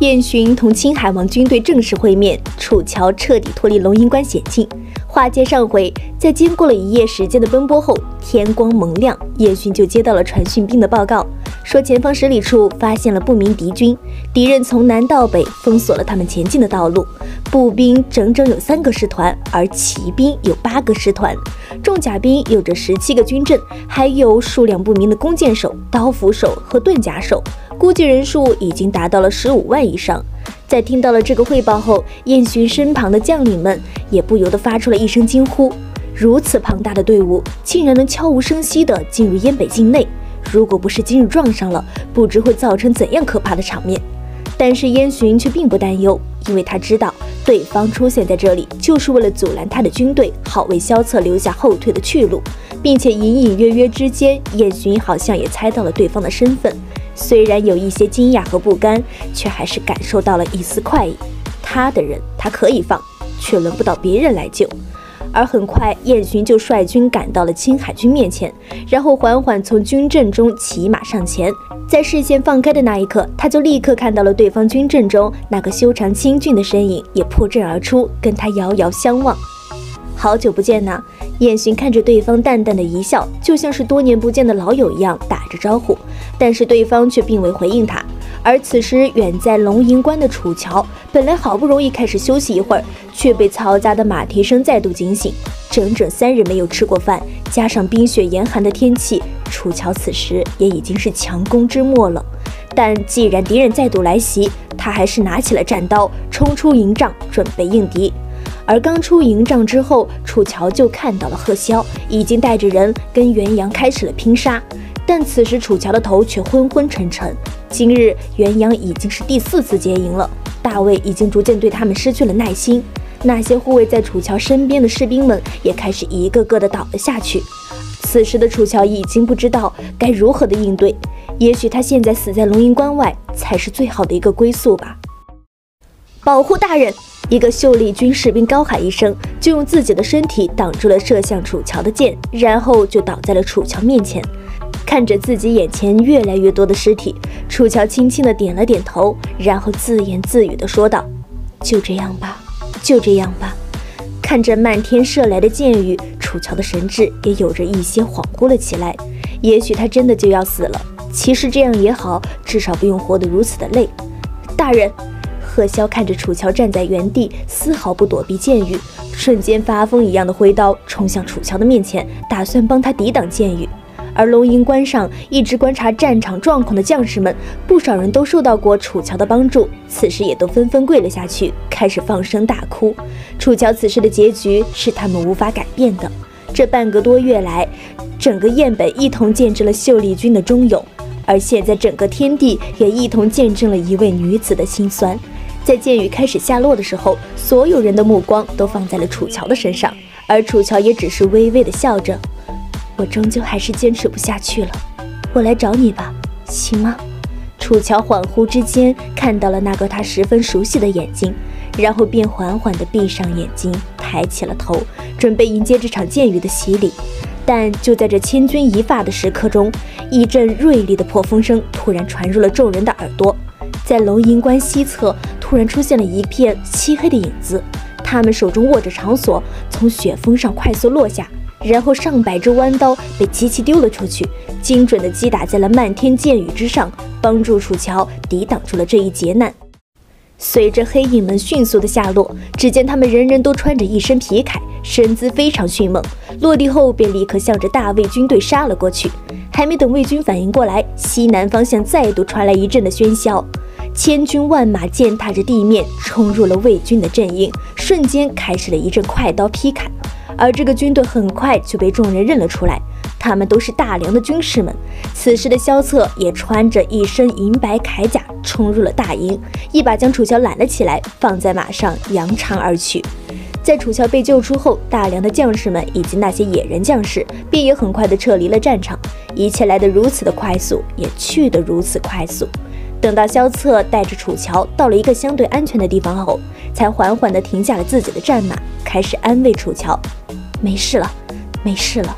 燕洵同青海王军队正式会面，楚乔彻底脱离龙吟关险境。话接上回，在经过了一夜时间的奔波后，天光蒙亮，燕洵就接到了传讯兵的报告，说前方10里处发现了不明敌军，敌人从南到北封锁了他们前进的道路，步兵整整有3个师团，而骑兵有8个师团，重甲兵有着17个军阵，还有数量不明的弓箭手、刀斧手和盾甲手，估计人数已经达到了15万以上。在听到了这个汇报后，燕洵身旁的将领们也不由得发出了一声惊呼：如此庞大的队伍竟然能悄无声息地进入燕北境内，如果不是今日撞上了，不知会造成怎样可怕的场面。但是燕洵却并不担忧，因为他知道对方出现在这里就是为了阻拦他的军队，好为萧策留下后退的去路，并且隐隐约约之间，燕洵好像也猜到了对方的身份。虽然有一些惊讶和不甘，却还是感受到了一丝快意。他的人他可以放，却轮不到别人来救。而很快，燕洵就率军赶到了青海军面前，然后缓缓从军阵中骑马上前。在视线放开的那一刻，他就立刻看到了对方军阵中那个修长清俊的身影也破阵而出，跟他遥遥相望。好久不见呐！燕洵看着对方淡淡的一笑，就像是多年不见的老友一样打着招呼，但是对方却并未回应他。而此时远在龙吟关的楚乔，本来好不容易开始休息一会儿，却被嘈杂的马蹄声再度惊醒。整整3日没有吃过饭，加上冰雪严寒的天气，楚乔此时也已经是强弩之末了。但既然敌人再度来袭，他还是拿起了战刀，冲出营帐，准备应敌。而刚出营帐之后，楚乔就看到了贺萧已经带着人跟元阳开始了拼杀，但此时楚乔的头却昏昏沉沉。今日元阳已经是第4次结营了，大卫已经逐渐对他们失去了耐心，那些护卫在楚乔身边的士兵们也开始一个个的倒了下去。此时的楚乔已经不知道该如何的应对，也许他现在死在龙吟关外才是最好的一个归宿吧。保护大人！一个秀丽军士兵高喊一声，就用自己的身体挡住了射向楚乔的箭，然后就倒在了楚乔面前。看着自己眼前越来越多的尸体，楚乔轻轻地点了点头，然后自言自语地说道：就这样吧，就这样吧。看着漫天射来的箭雨，楚乔的神智也有着一些恍惚了起来。也许他真的就要死了，其实这样也好，至少不用活得如此的累。大人！贺萧看着楚乔站在原地，丝毫不躲避箭雨，瞬间发疯一样的挥刀冲向楚乔的面前，打算帮他抵挡箭雨。而龙吟关上一直观察战场状况的将士们，不少人都受到过楚乔的帮助，此时也都纷纷跪了下去，开始放声大哭。楚乔此时的结局是他们无法改变的。这半个多月来，整个燕北一同见证了秀丽军的忠勇，而现在整个天地也一同见证了一位女子的辛酸。在箭雨开始下落的时候，所有人的目光都放在了楚乔的身上，而楚乔也只是微微的笑着：我终究还是坚持不下去了，我来找你吧，行吗？楚乔恍惚之间看到了那个他十分熟悉的眼睛，然后便缓缓地闭上眼睛，抬起了头，准备迎接这场箭雨的洗礼。但就在这千钧一发的时刻中，一阵锐利的破风声突然传入了众人的耳朵。在龙吟关西侧突然出现了一片漆黑的影子，他们手中握着长锁，从雪峰上快速落下，然后上百支弯刀被机器丢了出去，精准地击打在了漫天箭雨之上，帮助楚乔抵挡住了这一劫难。随着黑影们迅速的下落，只见他们人人都穿着一身皮铠，身姿非常迅猛，落地后便立刻向着大魏军队杀了过去。还没等魏军反应过来，西南方向再度传来一阵的喧嚣，千军万马践踏着地面冲入了魏军的阵营，瞬间开始了一阵快刀劈砍。而这个军队很快就被众人认了出来，他们都是大梁的军士们。此时的萧策也穿着一身银白铠甲冲入了大营，一把将楚乔揽了起来，放在马上扬长而去。在楚乔被救出后，大梁的将士们以及那些野人将士便也很快地撤离了战场，一切来得如此的快速，也去得如此快速。等到萧策带着楚乔到了一个相对安全的地方后，才缓缓地停下了自己的战马，开始安慰楚乔：没事了，没事了。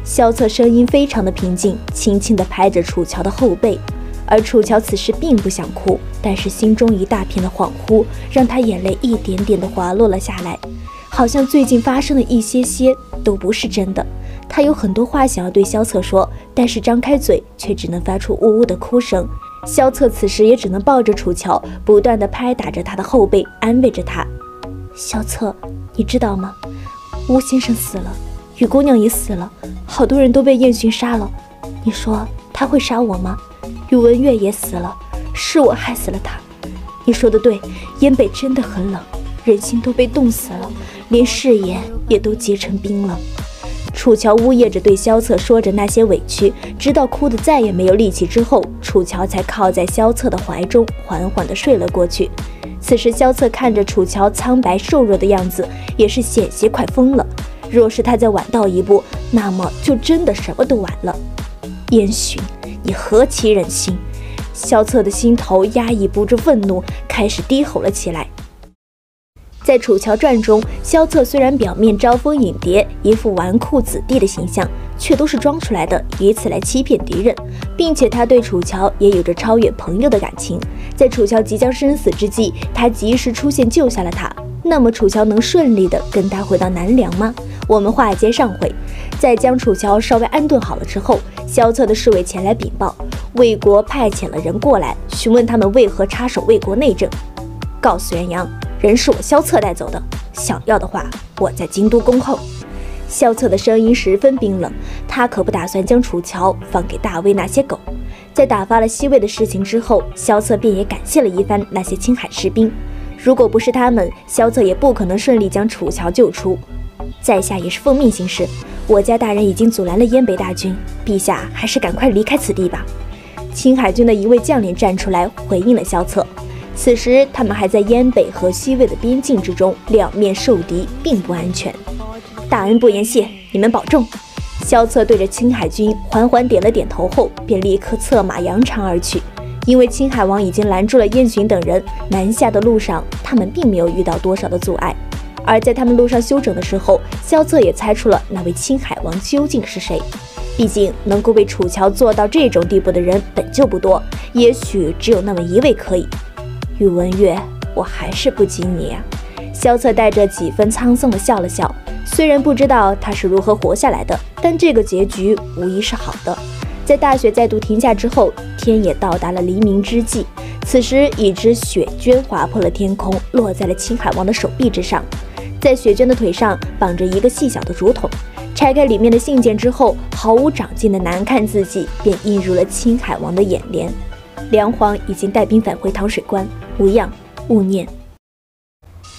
萧策声音非常的平静，轻轻地拍着楚乔的后背。而楚乔此时并不想哭，但是心中一大片的恍惚，让他眼泪一点点的滑落了下来，好像最近发生的一些都不是真的。他有很多话想要对萧策说，但是张开嘴却只能发出呜呜的哭声。萧策此时也只能抱着楚乔，不断地拍打着他的后背，安慰着他。萧策，你知道吗？巫先生死了，雨姑娘也死了，好多人都被燕巡杀了。你说他会杀我吗？宇文月也死了，是我害死了他。你说的对，燕北真的很冷，人心都被冻死了，连誓言也都结成冰了。楚乔呜咽着对萧策说着那些委屈，直到哭得再也没有力气之后，楚乔才靠在萧策的怀中，缓缓地睡了过去。此时萧策看着楚乔苍白瘦弱的样子，也是险些快疯了。若是他再晚到一步，那么就真的什么都晚了。燕巡，你何其忍心！萧策的心头压抑不住愤怒，开始低吼了起来。在《楚乔传》中，萧策虽然表面招蜂引蝶，一副纨绔子弟的形象，却都是装出来的，以此来欺骗敌人，并且他对楚乔也有着超越朋友的感情。在楚乔即将生死之际，他及时出现救下了他。那么楚乔能顺利的跟他回到南梁吗？我们话接上回，在将楚乔稍微安顿好了之后，萧策的侍卫前来禀报，魏国派遣了人过来，询问他们为何插手魏国内政。告诉元阳，人是我萧策带走的，想要的话，我在京都恭候。萧策的声音十分冰冷，他可不打算将楚乔放给大魏那些狗。在打发了西魏的事情之后，萧策便也感谢了一番那些青海士兵。如果不是他们，萧策也不可能顺利将楚乔救出。在下也是奉命行事，我家大人已经阻拦了燕北大军，陛下还是赶快离开此地吧。青海军的一位将领站出来回应了萧策。此时他们还在燕北和西魏的边境之中，两面受敌，并不安全。大恩不言谢，你们保重。萧策对着青海军缓缓点了点头后，便立刻策马扬长而去。因为青海王已经拦住了燕巡等人，南下的路上他们并没有遇到多少的阻碍。而在他们路上休整的时候，萧策也猜出了那位青海王究竟是谁。毕竟能够为楚乔做到这种地步的人本就不多，也许只有那么一位可以。宇文月，我还是不及你啊。萧策带着几分沧桑地笑了笑，虽然不知道他是如何活下来的，但这个结局无疑是好的。在大雪再度停下之后，天也到达了黎明之际。此时，一只雪绢划破了天空，落在了青海王的手臂之上。在雪绢的腿上绑着一个细小的竹筒，拆开里面的信件之后，毫无长进的难看字迹便映入了青海王的眼帘。梁皇已经带兵返回糖水关，无恙勿念。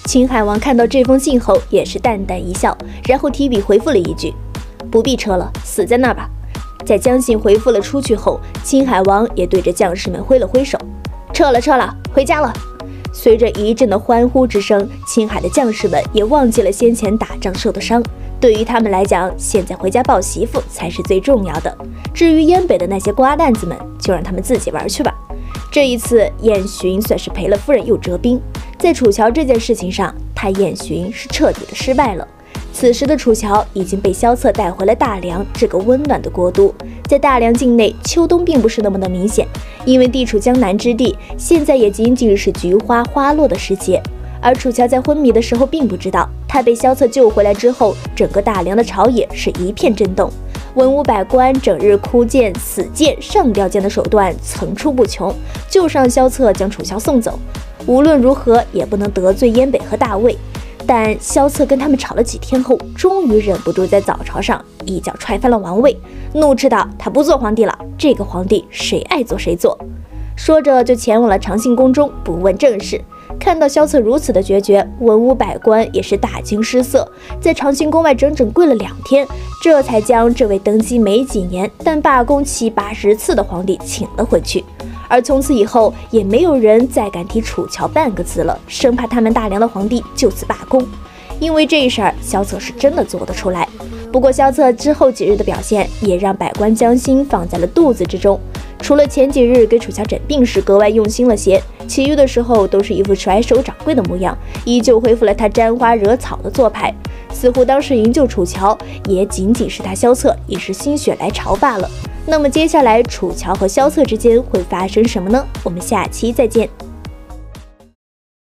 青海王看到这封信后，也是淡淡一笑，然后提笔回复了一句：“不必撤了，死在那儿吧。”在将信回复了出去后，青海王也对着将士们挥了挥手：“撤了，撤了，回家了。”随着一阵的欢呼之声，青海的将士们也忘记了先前打仗受的伤。对于他们来讲，现在回家抱媳妇才是最重要的。至于燕北的那些瓜蛋子们，就让他们自己玩去吧。这一次，燕巡算是赔了夫人又折兵。在楚乔这件事情上，他燕巡是彻底的失败了。此时的楚乔已经被萧策带回了大梁这个温暖的国都。在大梁境内，秋冬并不是那么的明显，因为地处江南之地，现在也仅仅是菊花花落的时节。而楚乔在昏迷的时候并不知道，他被萧策救回来之后，整个大梁的朝野是一片震动，文武百官整日哭谏、死谏、上吊剑的手段层出不穷，就是让萧策将楚乔送走。无论如何也不能得罪燕北和大魏。但萧策跟他们吵了几天后，终于忍不住在早朝上一脚踹翻了王位，怒斥道：“他不做皇帝了，这个皇帝谁爱做谁做。”说着就前往了长信宫中，不问政事。看到萧策如此的决绝，文武百官也是大惊失色，在长信宫外整整跪了2天，这才将这位登基没几年但罢工70-80次的皇帝请了回去。而从此以后，也没有人再敢提楚乔半个字了，生怕他们大梁的皇帝就此罢工。因为这事儿，萧策是真的做得出来。不过萧策之后几日的表现，也让百官将心放在了肚子之中。除了前几日给楚乔诊病时格外用心了些，其余的时候都是一副甩手掌柜的模样，依旧恢复了他沾花惹草的做派。似乎当时营救楚乔，也仅仅是他萧策一时心血来潮罢了。那么接下来楚乔和萧策之间会发生什么呢？我们下期再见。